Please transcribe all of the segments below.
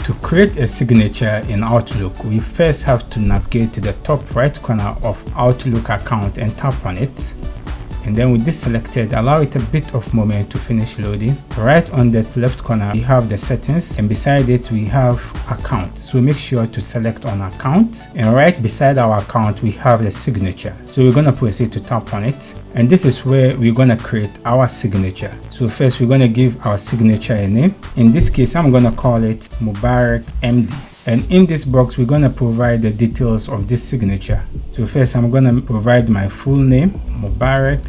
To create a signature in Outlook, we first have to navigate to the top right corner of Outlook account and tap on it. And then with this selected, allow it a bit of moment to finish loading. Right on the left corner, we have the settings, and beside it, we have account. So make sure to select on account, and right beside our account, we have the signature. So we're going to proceed to tap on it. And this is where we're going to create our signature. So first, we're going to give our signature a name. In this case, I'm going to call it Mubarick MD. And in this box, we're going to provide the details of this signature. So first, I'm going to provide my full name, Mubarick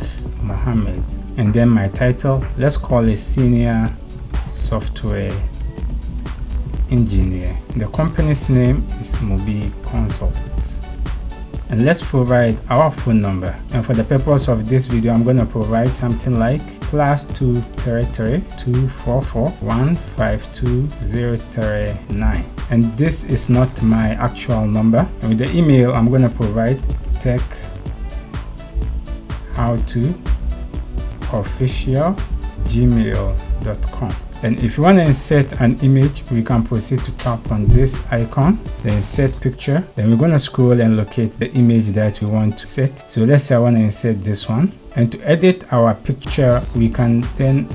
Mohammed, and then my title. Let's call it Senior Software Engineer. The company's name is Mubi Consultants. And let's provide our phone number. And for the purpose of this video, I'm going to provide something like +2 33 244 152039. And this is not my actual number. And with the email, I'm going to provide techhowto@gmail.com. And if you want to insert an image, we can proceed to tap on this icon, the insert picture. Then we're going to scroll and locate the image that we want to set. So let's say I want to insert this one. And to edit our picture, we can proceed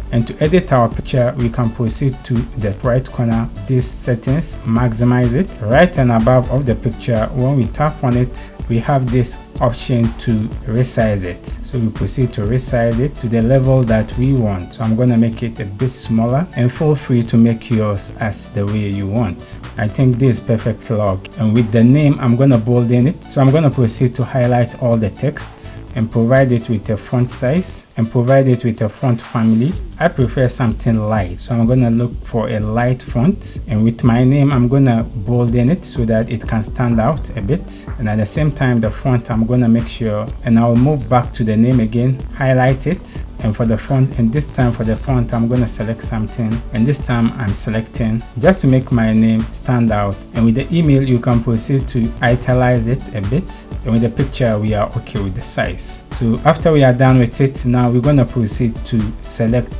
to the right corner, this settings, maximize it. Right and above of the picture, when we tap on it, we have this option to resize it. So we proceed to resize it to the level that we want. So I'm going to make it a bit smaller, and feel free to make yours as the way you want. I think this is perfect log. And with the name, I'm going to bolden it. So I'm going to proceed to highlight all the text and provide it with a font size and provide it with a font family. I prefer something light, so I'm going to look for a light font, and with my name I'm going to bolden it so that it can stand out a bit. And at the same time, the font, I'm going to make sure, and I'll move back to the name again, highlight it, and for the font, and this time for the font, I'm going to select something, and this time I'm selecting just to make my name stand out. And with the email, you can proceed to italize it a bit, and with the picture, we are okay with the size. So after we are done with it, now we're going to proceed to select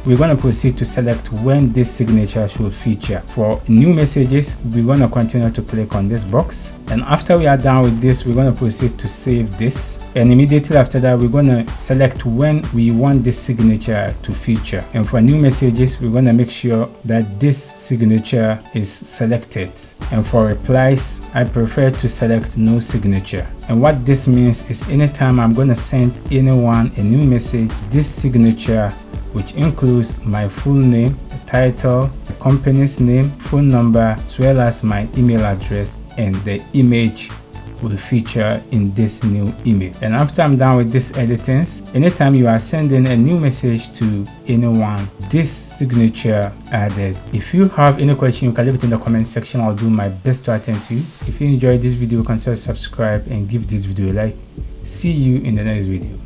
when this signature should feature. For new messages, we're going to continue to click on this box, and after we are done with this, we're going to proceed to save this, and immediately after that, we're going to select when we want this signature to feature. And for new messages, we're going to make sure that this signature is selected. And for replies, I prefer to select no signature. And what this means is anytime I'm going to send anyone a new message, this signature, which includes my full name, the title, the company's name, phone number, as well as my email address, and the image will feature in this new email. And after I'm done with this editing, anytime you are sending a new message to anyone, this signature added. If you have any question, you can leave it in the comment section. I'll do my best to attend to you. If you enjoyed this video, consider subscribe and give this video a like. See you in the next video.